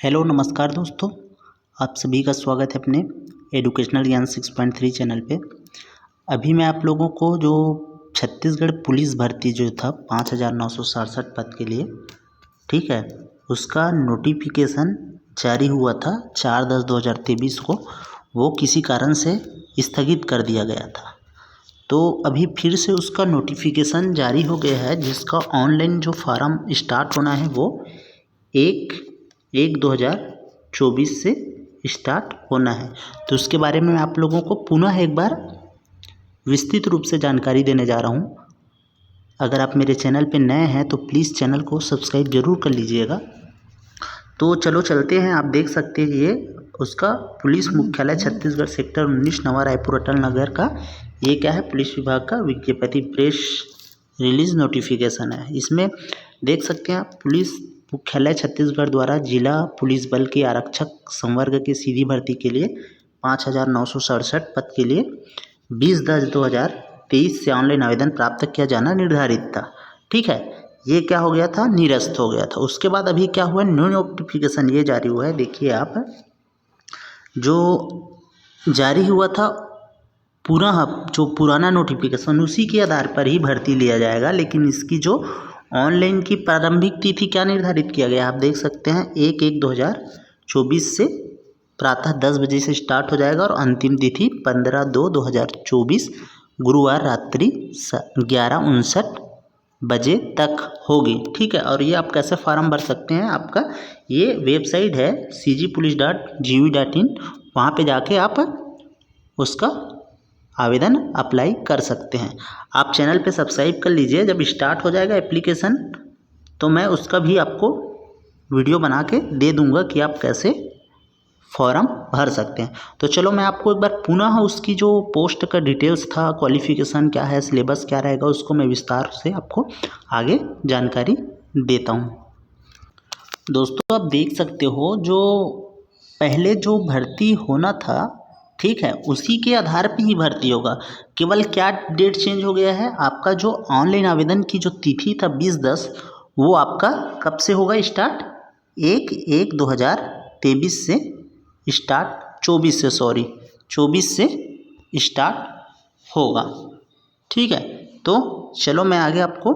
Hello नमस्कार दोस्तों, आप सभी का स्वागत है अपने एजुकेशनल ज्ञान 6.3 चैनल पे। अभी मैं आप लोगों को जो छत्तीसगढ़ पुलिस भर्ती जो था 5,967 पद के लिए, ठीक है, उसका नोटिफिकेशन जारी हुआ था 4/10/2023 को। वो किसी कारण से स्थगित कर दिया गया था, तो अभी फिर से उसका नोटिफिकेशन जारी हो गया है, जिसका ऑनलाइन जो फार्म स्टार्ट होना है वो 1/1/2024 से स्टार्ट होना है। तो उसके बारे में मैं आप लोगों को पुनः एक बार विस्तृत रूप से जानकारी देने जा रहा हूँ। अगर आप मेरे चैनल पे नए हैं तो प्लीज़ चैनल को सब्सक्राइब ज़रूर कर लीजिएगा। तो चलो चलते हैं। आप देख सकते हैं ये उसका पुलिस मुख्यालय छत्तीसगढ़ सेक्टर 19 नवा रायपुर अटल नगर का ये क्या है, पुलिस विभाग का विज्ञप्ति प्रेस रिलीज नोटिफिकेशन है। इसमें देख सकते हैं आप, पुलिस मुख्यालय छत्तीसगढ़ द्वारा जिला पुलिस बल के आरक्षक संवर्ग के सीधी भर्ती के लिए 5,967 पद के लिए 20/10/2023 से ऑनलाइन आवेदन प्राप्त किया जाना निर्धारित था। ठीक है, ये क्या हो गया था, निरस्त हो गया था। उसके बाद अभी क्या हुआ, न्यू नोटिफिकेशन ये जारी हुआ है। देखिए आप, जो जारी हुआ था पुनः जो पुराना नोटिफिकेशन, उसी के आधार पर ही भर्ती लिया जाएगा। लेकिन इसकी जो ऑनलाइन की प्रारंभिक तिथि क्या निर्धारित किया गया, आप देख सकते हैं 1/1/2024 से प्रातः 10 बजे से स्टार्ट हो जाएगा और अंतिम तिथि 15/2/2024 गुरुवार रात्रि 11:59 बजे तक होगी। ठीक है, और ये आप कैसे फार्म भर सकते हैं, आपका ये वेबसाइट है cgpolice.gov.in, वहाँ पे जाके आप उसका आवेदन अप्लाई कर सकते हैं। आप चैनल पे सब्सक्राइब कर लीजिए। जब स्टार्ट हो जाएगा एप्लीकेशन तो मैं उसका भी आपको वीडियो बना के दे दूंगा कि आप कैसे फॉर्म भर सकते हैं। तो चलो मैं आपको एक बार पुनः उसकी जो पोस्ट का डिटेल्स था, क्वालिफिकेशन क्या है, सिलेबस क्या रहेगा, उसको मैं विस्तार से आपको आगे जानकारी देता हूँ। दोस्तों आप देख सकते हो, जो पहले जो भर्ती होना था, ठीक है, उसी के आधार पे ही भर्ती होगा। केवल क्या डेट चेंज हो गया है, आपका जो ऑनलाइन आवेदन की जो तिथि था 20/10, वो आपका कब से होगा स्टार्ट, 1/1/2023 से स्टार्ट, 24 से स्टार्ट होगा। ठीक है, तो चलो मैं आगे आपको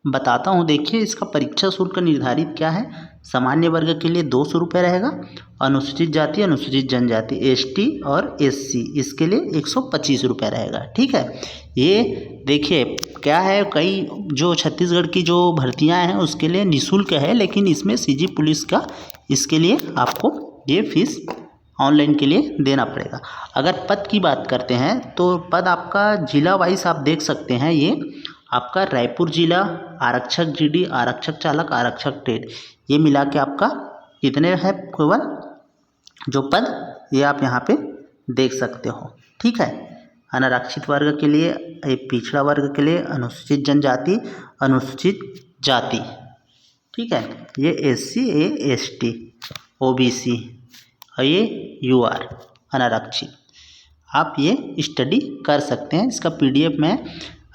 बताता हूँ। देखिए इसका परीक्षा शुल्क निर्धारित क्या है। सामान्य वर्ग के लिए 200 रुपये रहेगा, अनुसूचित जाति, अनुसूचित जनजाति, एसटी और एससी इसके लिए 125 रुपये रहेगा। ठीक है, ये देखिए क्या है, कई जो छत्तीसगढ़ की जो भर्तियां हैं उसके लिए निःशुल्क है, लेकिन इसमें सीजी पुलिस का इसके लिए आपको ये फीस ऑनलाइन के लिए देना पड़ेगा। अगर पद की बात करते हैं तो पद आपका जिला वाइज आप देख सकते हैं। ये आपका रायपुर जिला आरक्षक जीडी, आरक्षक चालक, आरक्षक ट्रेड, ये मिला के आपका कितने हैं केवल जो पद, ये आप यहाँ पे देख सकते हो। ठीक है, अनारक्षित वर्ग के लिए, पिछड़ा वर्ग के लिए, अनुसूचित जनजाति, अनुसूचित जाति, ठीक है, ये एससी, ये एसटी, ओबीसी और ये यूआर अनारक्षित। आप ये स्टडी कर सकते हैं। इसका पीडीएफ मैं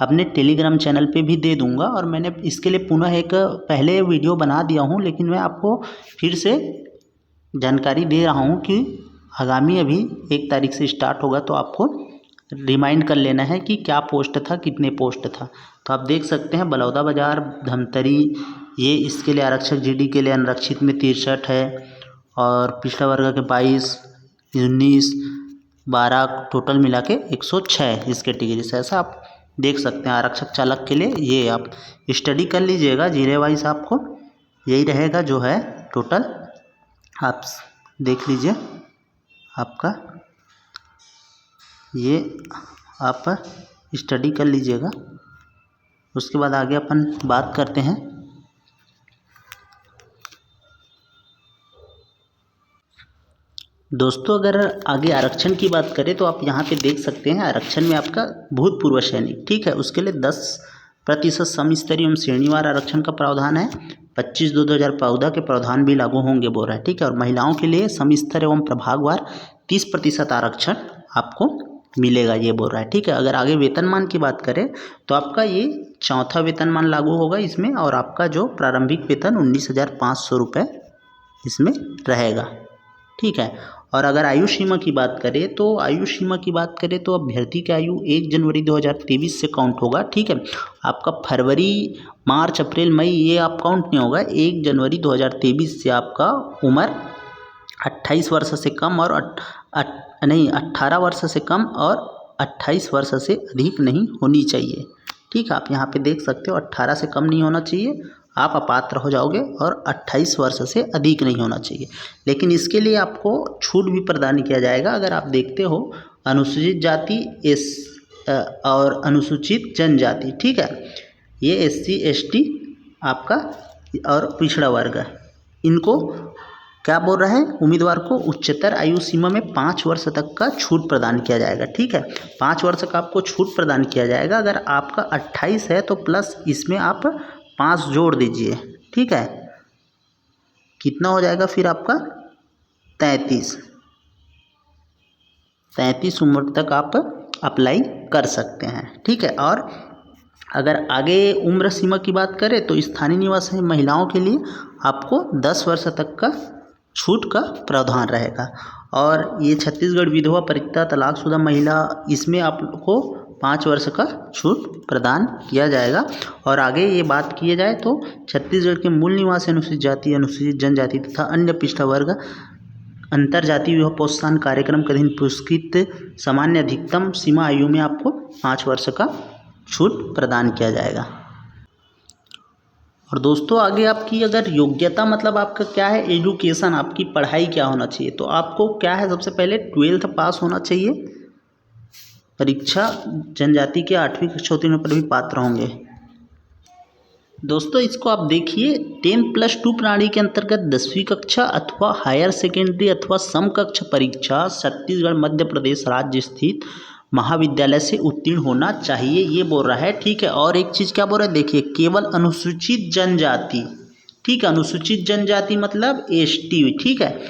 अपने टेलीग्राम चैनल पे भी दे दूंगा, और मैंने इसके लिए पुनः एक पहले वीडियो बना दिया हूँ, लेकिन मैं आपको फिर से जानकारी दे रहा हूँ कि आगामी अभी 1 तारीख से स्टार्ट होगा, तो आपको रिमाइंड कर लेना है कि क्या पोस्ट था, कितने पोस्ट था। तो आप देख सकते हैं बलौदाबाजार, धमतरी, ये इसके लिए आरक्षक जीडी के लिए अनारक्षित में 63 है, और पिछड़ा वर्ग के 22, 19, 12 टोटल मिला के 106 इस कैटेगरी से। ऐसा आप देख सकते हैं। आरक्षक चालक के लिए ये आप स्टडी कर लीजिएगा, जिले वाइज आपको यही रहेगा जो है टोटल, आप देख लीजिए आपका ये, आप स्टडी कर लीजिएगा। उसके बाद आगे अपन बात करते हैं। दोस्तों अगर आगे आरक्षण की बात करें तो आप यहाँ पे देख सकते हैं, आरक्षण में आपका भूतपूर्व सैनिक, ठीक है, उसके लिए 10% समस्तरीय एवं श्रेणीवार आरक्षण का प्रावधान है। 25/2/2014 के प्रावधान भी लागू होंगे बोल रहा है। ठीक है, और महिलाओं के लिए समस्तर एवं प्रभागवार 30% आरक्षण आपको मिलेगा, ये बोल रहा है। ठीक है, अगर आगे वेतनमान की बात करें तो आपका ये 4था वेतनमान लागू होगा इसमें, और आपका जो प्रारंभिक वेतन 19,500 रुपये इसमें रहेगा। ठीक है। और अगर आयु सीमा की बात करें तो अभ्यर्थी की आयु 1 जनवरी 2023 से काउंट होगा। ठीक है। आपका फरवरी, मार्च, अप्रैल, मई ये आप काउंट नहीं होगा। 1 जनवरी 2023 से आपका उम्र 28 वर्ष से कम और 18 वर्ष से कम और 28 वर्ष से अधिक नहीं होनी चाहिए। ठीक है। आप यहाँ पे देख सकते हो 18 से कम नहीं होना चाहिए, आप अपात्र हो जाओगे, और 28 वर्ष से अधिक नहीं होना चाहिए। लेकिन इसके लिए आपको छूट भी प्रदान किया जाएगा। अगर आप देखते हो अनुसूचित जाति और अनुसूचित जनजाति, ठीक है, ये SC ST आपका और पिछड़ा वर्ग, इनको क्या बोल रहा है, उम्मीदवार को उच्चतर आयु सीमा में 5 वर्ष तक का छूट प्रदान किया जाएगा। ठीक है। 5 वर्ष का आपको छूट प्रदान किया जाएगा। अगर आपका 28 है तो प्लस इसमें आप 5 जोड़ दीजिए। ठीक है। कितना हो जाएगा फिर आपका 33 उम्र तक आप अप्लाई कर सकते हैं। ठीक है। और अगर आगे उम्र सीमा की बात करें तो स्थानीय निवासी महिलाओं के लिए आपको 10 वर्ष तक का छूट का प्रावधान रहेगा। और ये छत्तीसगढ़ विधवा परित्यक्ता तलाकशुदा महिला, इसमें आपको 5 वर्ष का छूट प्रदान किया जाएगा। और आगे ये बात किए जाए तो छत्तीसगढ़ के मूल निवासी अनुसूचित जाति, अनुसूचित जनजाति तथा अन्य पिछड़ा वर्ग अंतर जातीय विवाह प्रोत्साहन कार्यक्रम के अधीन पुरस्कृत सामान्य अधिकतम सीमा आयु में आपको 5 वर्ष का छूट प्रदान किया जाएगा। और दोस्तों आगे आपकी अगर योग्यता मतलब आपका क्या है, एजुकेशन, आपकी पढ़ाई क्या होना चाहिए, तो आपको क्या है, सबसे पहले 12th पास होना चाहिए। परीक्षा जनजाति के 8वीं कक्षा उत्तीर्ण पर भी पात्र होंगे। दोस्तों इसको आप देखिए 10+2 प्रणाली के अंतर्गत 10वीं कक्षा अथवा हायर सेकेंडरी अथवा समकक्ष परीक्षा छत्तीसगढ़ मध्य प्रदेश राज्य स्थित महाविद्यालय से उत्तीर्ण होना चाहिए, ये बोल रहा है। ठीक है। और एक चीज़ क्या बोल रहा है, देखिए केवल अनुसूचित जनजाति, ठीक है, अनुसूचित जनजाति मतलब ST, ठीक है,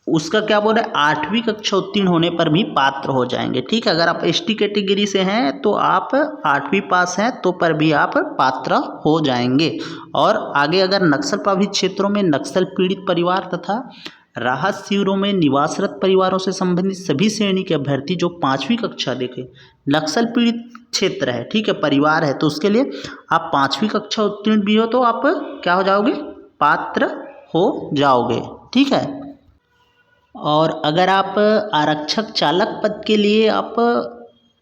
उसका क्या बोल रहा है, 8वीं कक्षा उत्तीर्ण होने पर भी पात्र हो जाएंगे। ठीक है। अगर आप ST कैटेगरी से हैं तो आप 8वीं पास हैं तो पर भी आप पात्र हो जाएंगे। और आगे अगर नक्सल प्रभावित क्षेत्रों में नक्सल पीड़ित परिवार तथा राहत शिविरों में निवासरत परिवारों से संबंधित सभी श्रेणी के अभ्यर्थी जो 5वीं कक्षा देखे, नक्सल पीड़ित क्षेत्र है, ठीक है, परिवार है, तो उसके लिए आप 5वीं कक्षा उत्तीर्ण भी हो तो आप क्या हो जाओगे, पात्र हो जाओगे। ठीक है। और अगर आप आरक्षक चालक पद के लिए आप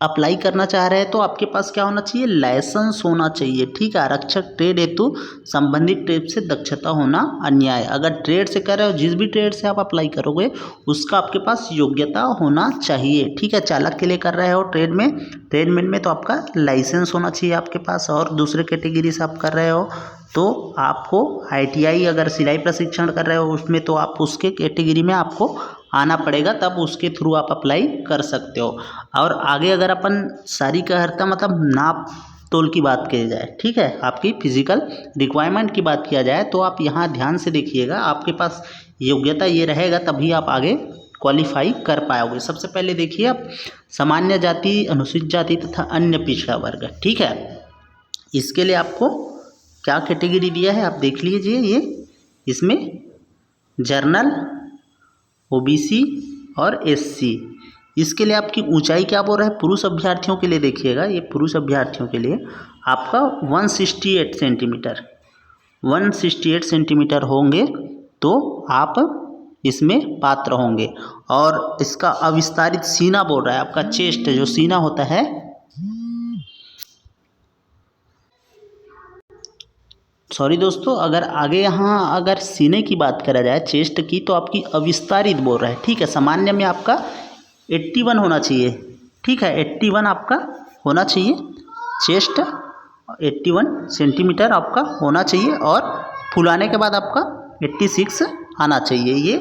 अप्लाई करना चाह रहे हैं तो आपके पास क्या होना चाहिए, लाइसेंस होना चाहिए। ठीक है। आरक्षक ट्रेड हेतु संबंधित ट्रेड से दक्षता होना अनिवार्य। अगर ट्रेड से कर रहे हो, जिस भी ट्रेड से आप अप्लाई करोगे उसका आपके पास योग्यता होना चाहिए। ठीक है। चालक के लिए कर रहे हो ट्रेडमैन में तो आपका लाइसेंस होना चाहिए आपके पास। और दूसरे कैटेगरी से आप कर रहे हो तो आपको ITI, अगर सिलाई प्रशिक्षण कर रहे हो उसमें तो आप उसके कैटेगरी में आपको आना पड़ेगा, तब उसके थ्रू आप अप्लाई कर सकते हो। और आगे अगर अपन शारीरिक मतलब नाप तोल की बात की जाए, ठीक है, आपकी फिजिकल रिक्वायरमेंट की बात किया जाए तो आप यहाँ ध्यान से देखिएगा, आपके पास योग्यता ये रहेगा तभी आप आगे क्वालिफाई कर पाओगे। सबसे पहले देखिए आप सामान्य जाति, अनुसूचित जाति तथा अन्य पिछड़ा वर्ग। ठीक है। इसके लिए आपको क्या कैटेगरी दिया है आप देख लीजिए, ये इसमें जर्नल, OBC और SC। इसके लिए आपकी ऊंचाई क्या बोल रहा है, पुरुष अभ्यर्थियों के लिए देखिएगा, ये पुरुष अभ्यर्थियों के लिए आपका 168 सेंटीमीटर होंगे तो आप इसमें पात्र होंगे। और इसका अविस्तारित सीना बोल रहा है, आपका चेस्ट जो सीना होता है, सॉरी दोस्तों, अगर आगे यहाँ अगर सीने की बात करा जाए चेस्ट की तो आपकी अविस्तारित बोल रहा है। ठीक है। सामान्य में आपका 81 होना चाहिए। ठीक है। 81 आपका होना चाहिए, चेस्ट 81 सेंटीमीटर आपका होना चाहिए और फुलाने के बाद आपका 86 आना चाहिए। ये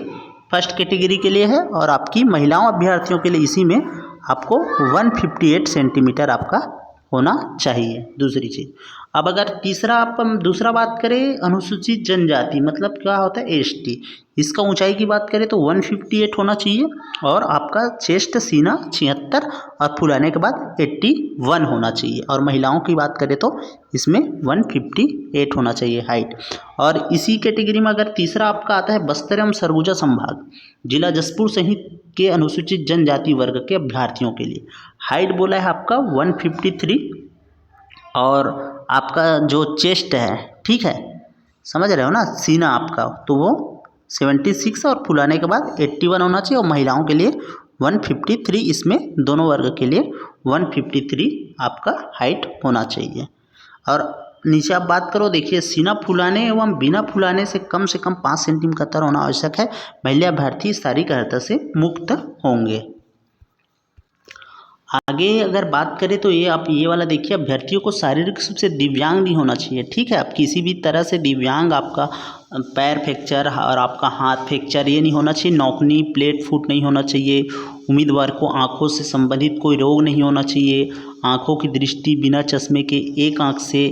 फर्स्ट कैटेगरी के लिए है। और आपकी महिलाओं अभ्यर्थियों के लिए इसी में आपको 158 सेंटीमीटर आपका होना चाहिए। दूसरी चीज़ अब अगर तीसरा हम दूसरा बात करें अनुसूचित जनजाति मतलब क्या होता है एसटी, इसका ऊंचाई की बात करें तो 158 होना चाहिए और आपका चेस्ट सीना 76 और फुलाने के बाद 81 होना चाहिए। और महिलाओं की बात करें तो इसमें 158 होना चाहिए हाइट। और इसी कैटेगरी में अगर तीसरा आपका आता है बस्तर एवं सरगुजा संभाग जिला जसपुर सहित के अनुसूचित जनजाति वर्ग के अभ्यर्थियों के लिए हाइट बोला है आपका 153 और आपका जो चेस्ट है, ठीक है, समझ रहे हो ना, सीना आपका तो वो 76 और फुलाने के बाद 81 होना चाहिए। और महिलाओं के लिए 153, इसमें दोनों वर्ग के लिए 153 आपका हाइट होना चाहिए। और नीचे आप बात करो, देखिए सीना फुलाने एवं बिना फुलाने से कम 5 सेंटीमीटर होना आवश्यक है। महिला अभ्यर्थी शारीरिक अर्हता से मुक्त होंगे। आगे अगर बात करें तो ये आप ये वाला देखिए, अभ्यर्थियों को शारीरिक रूप से दिव्यांग नहीं होना चाहिए, ठीक है। आप किसी भी तरह से दिव्यांग, आपका पैर फ्रैक्चर और आपका हाथ फ्रैक्चर ये नहीं होना चाहिए, नौकनी प्लेट फुट नहीं होना चाहिए, उम्मीदवार को आंखों से संबंधित कोई रोग नहीं होना चाहिए, आंखों की दृष्टि बिना चश्मे के एक आंख से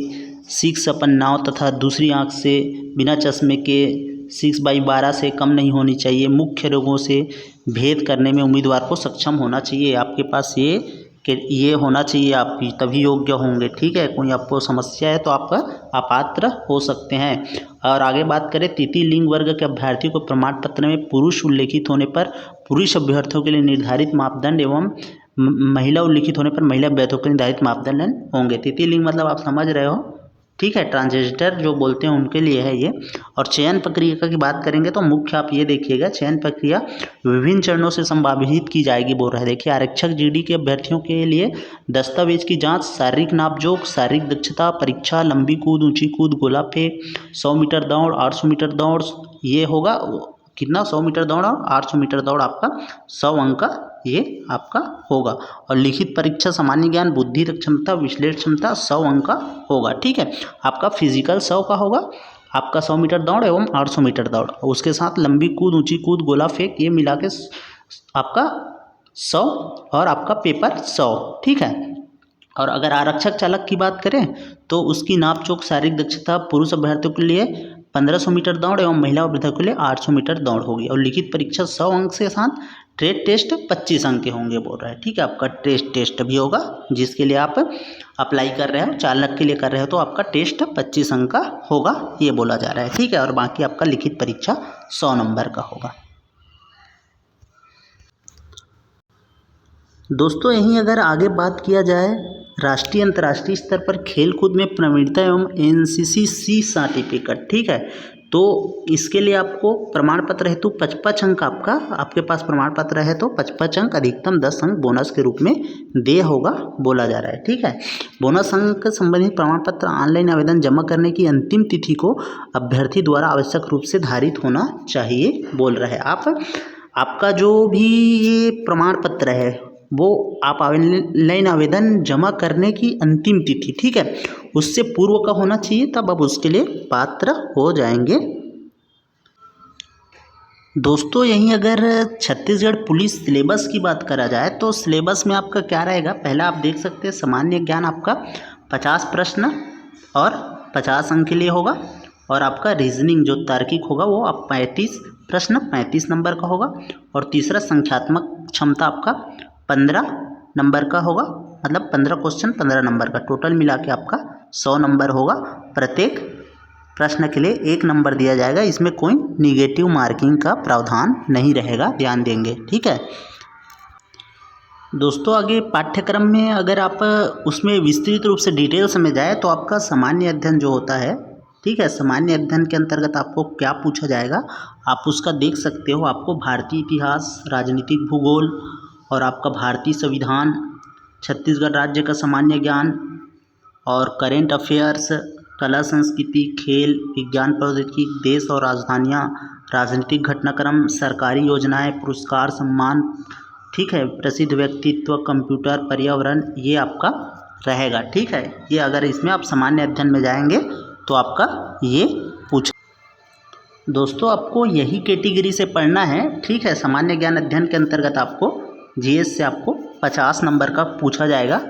6/9 तथा दूसरी आंख से बिना चश्मे के 6/12 से कम नहीं होनी चाहिए, मुख्य रोगों से भेद करने में उम्मीदवार को सक्षम होना चाहिए। आपके पास ये होना चाहिए, आप तभी योग्य होंगे, ठीक है। कोई आपको समस्या है तो आप अपात्र हो सकते हैं। और आगे बात करें तृतीय लिंग वर्ग के अभ्यर्थियों को प्रमाण पत्र में पुरुष उल्लिखित होने पर पुरुष अभ्यर्थियों के लिए निर्धारित मापदंड एवं महिला उल्लिखित होने पर महिला अभ्यर्थियों के निर्धारित मापदंड होंगे। तृतीय लिंग मतलब आप समझ रहे हो, ठीक है, ट्रांसजेंडर जो बोलते हैं उनके लिए है ये। और चयन प्रक्रिया की बात करेंगे तो मुख्य आप ये देखिएगा, चयन प्रक्रिया विभिन्न चरणों से संभावित की जाएगी बोल रहा है। देखिए आरक्षक जीडी के अभ्यर्थियों के लिए दस्तावेज की जांच, शारीरिक नापजोक, शारीरिक दक्षता परीक्षा, लंबी कूद, ऊंची कूद, गोला फेंक, 100 मीटर दौड़, 800 मीटर दौड़, ये होगा कितना, 100 मीटर दौड़ और 800 मीटर दौड़ आपका 100 अंक का ये आपका होगा। और लिखित परीक्षा सामान्य ज्ञान, बुद्धि क्षमता, विश्लेषण क्षमता 100 अंक का होगा, ठीक है। आपका फिजिकल 100 का होगा, आपका 100 मीटर दौड़ एवं 800 मीटर दौड़, उसके साथ लंबी कूद, ऊंची कूद, गोला फेंक, ये मिला के आपका 100 और आपका पेपर 100, ठीक है। और अगर आरक्षक चालक की बात करें तो उसकी नापचोक शारीरिक दक्षता पुरुष अभ्यर्थियों के लिए 1500 मीटर दौड़ एवं महिला अभ्यर्थियों के लिए 800 मीटर दौड़ होगी। और लिखित परीक्षा 100 अंक के साथ ट्रेड टेस्ट 25 अंक के होंगे बोल रहा है, ठीक है। आपका टेस्ट भी होगा जिसके लिए आप अप्लाई कर रहे हो, चालक के लिए कर रहे हो तो आपका टेस्ट 25 अंक का होगा, ये बोला जा रहा है, ठीक है। और बाकी आपका लिखित परीक्षा 100 नंबर का होगा। दोस्तों यहीं अगर आगे बात किया जाए राष्ट्रीय अंतर्राष्ट्रीय स्तर पर खेल कूद में प्रवीणता एवं NCC सर्टिफिकेट, ठीक है, तो इसके लिए आपको प्रमाण पत्र हेतु 55 अंक आपके पास प्रमाण पत्र है तो 55 अंक अधिकतम 10 अंक बोनस के रूप में दे होगा बोला जा रहा है, ठीक है। बोनस अंक संबंधित प्रमाण पत्र ऑनलाइन आवेदन जमा करने की अंतिम तिथि को अभ्यर्थी द्वारा आवश्यक रूप से धारित होना चाहिए बोल रहे हैं। आपका जो भी ये प्रमाण पत्र है वो आप ऑनलाइन आवेदन जमा करने की अंतिम तिथि, ठीक है, उससे पूर्व का होना चाहिए, तब आप उसके लिए पात्र हो जाएंगे। दोस्तों यहीं अगर छत्तीसगढ़ पुलिस सिलेबस की बात करा जाए तो सिलेबस में आपका क्या रहेगा, पहला आप देख सकते हैं सामान्य ज्ञान आपका 50 प्रश्न और 50 अंक के लिए होगा। और आपका रीजनिंग जो तार्किक होगा वो आप 35 प्रश्न 35 नंबर का होगा। और तीसरा संख्यात्मक क्षमता आपका 15 नंबर का होगा, मतलब 15 क्वेश्चन 15 नंबर का, टोटल मिला के आपका 100 नंबर होगा। प्रत्येक प्रश्न के लिए 1 नंबर दिया जाएगा, इसमें कोई निगेटिव मार्किंग का प्रावधान नहीं रहेगा, ध्यान देंगे, ठीक है। दोस्तों आगे पाठ्यक्रम में अगर आप उसमें विस्तृत रूप से डिटेल्स में जाए तो आपका सामान्य अध्ययन जो होता है, ठीक है, सामान्य अध्ययन के अंतर्गत आपको क्या पूछा जाएगा आप उसका देख सकते हो। आपको भारतीय इतिहास, राजनीतिक भूगोल और आपका भारतीय संविधान, छत्तीसगढ़ राज्य का सामान्य ज्ञान और करेंट अफेयर्स, कला संस्कृति, खेल, विज्ञान प्रौद्योगिकी, देश और राजधानियाँ, राजनीतिक घटनाक्रम, सरकारी योजनाएं, पुरस्कार, सम्मान, ठीक है, प्रसिद्ध व्यक्तित्व, कंप्यूटर, पर्यावरण, ये आपका रहेगा, ठीक है। ये अगर इसमें आप सामान्य अध्ययन में जाएंगे तो आपका ये पूछ। दोस्तों आपको यही कैटेगरी से पढ़ना है, ठीक है। सामान्य ज्ञान अध्ययन के अंतर्गत आपको GS से आपको 50 नंबर का पूछा जाएगा,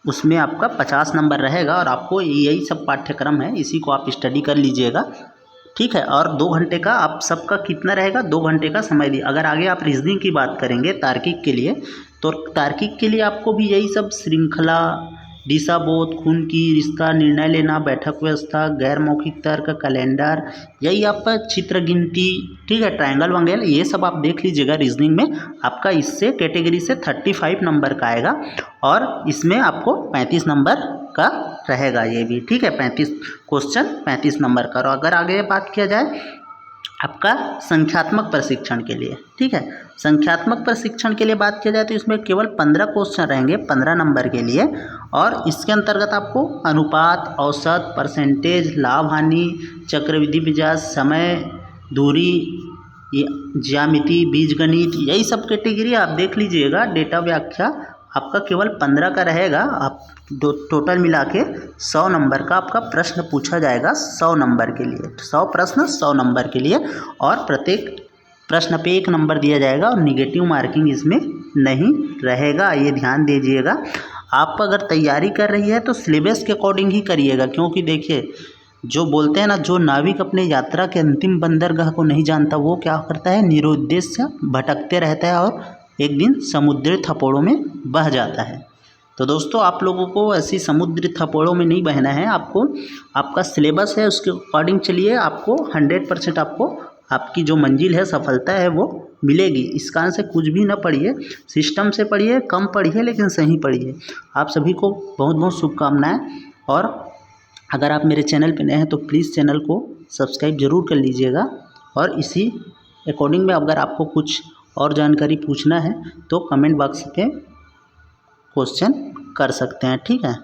उसमें आपका 50 नंबर रहेगा और आपको यही सब पाठ्यक्रम है, इसी को आप स्टडी कर लीजिएगा, ठीक है। और 2 घंटे का आप सबका कितना रहेगा, 2 घंटे का समय दिए। अगर आगे आप रीजनिंग की बात करेंगे तार्किक के लिए, तो तार्किक के लिए आपको भी यही सब श्रृंखला, दिशाबोध, खून की रिश्ता, निर्णय लेना, बैठक व्यवस्था, गैर मौखिक तर्क, कैलेंडर, यही आपका चित्र गिनती, ठीक है, ट्रायंगल वंगल, ये सब आप देख लीजिएगा। रीजनिंग में आपका इससे कैटेगरी से 35 नंबर का आएगा और इसमें आपको 35 नंबर का रहेगा ये भी, ठीक है। 35 क्वेश्चन 35 नंबर का। और अगर आगे बात किया जाए आपका संख्यात्मक प्रशिक्षण के लिए, ठीक है, संख्यात्मक प्रशिक्षण के लिए बात किया जाए तो इसमें केवल 15 क्वेश्चन रहेंगे 15 नंबर के लिए। और इसके अंतर्गत आपको अनुपात, औसत, परसेंटेज, लाभ हानि, चक्रवृद्धि ब्याज, समय, दूरी, ज्यामिति, बीजगणित, यही सब कैटेगरी आप देख लीजिएगा। डेटा व्याख्या आपका केवल 15 का रहेगा। आप टोटल मिला के 100 नंबर का आपका प्रश्न पूछा जाएगा, 100 नंबर के लिए, 100 प्रश्न 100 नंबर के लिए। और प्रत्येक प्रश्न पे 1 नंबर दिया जाएगा और निगेटिव मार्किंग इसमें नहीं रहेगा, ये ध्यान दीजिएगा। आप अगर तैयारी कर रही है तो सिलेबस के अकॉर्डिंग ही करिएगा, क्योंकि देखिए जो बोलते हैं ना, जो नाविक अपने यात्रा के अंतिम बंदरगाह को नहीं जानता वो क्या करता है, निरुद्देश्य भटकते रहता है और एक दिन समुद्री थप्पड़ों में बह जाता है। तो दोस्तों आप लोगों को ऐसी समुद्री थप्पड़ों में नहीं बहना है, आपको आपका सिलेबस है उसके अकॉर्डिंग चलिए, आपको 100% आपको आपकी जो मंजिल है, सफलता है वो मिलेगी। इस कारण से कुछ भी ना पढ़िए, सिस्टम से पढ़िए, कम पढ़िए लेकिन सही पढ़िए। आप सभी को बहुत बहुत शुभकामनाएं। और अगर आप मेरे चैनल पर नए हैं तो प्लीज़ चैनल को सब्सक्राइब ज़रूर कर लीजिएगा। और इसी अकॉर्डिंग में अगर आपको कुछ और जानकारी पूछना है तो कमेंट बॉक्स पे क्वेश्चन कर सकते हैं, ठीक है।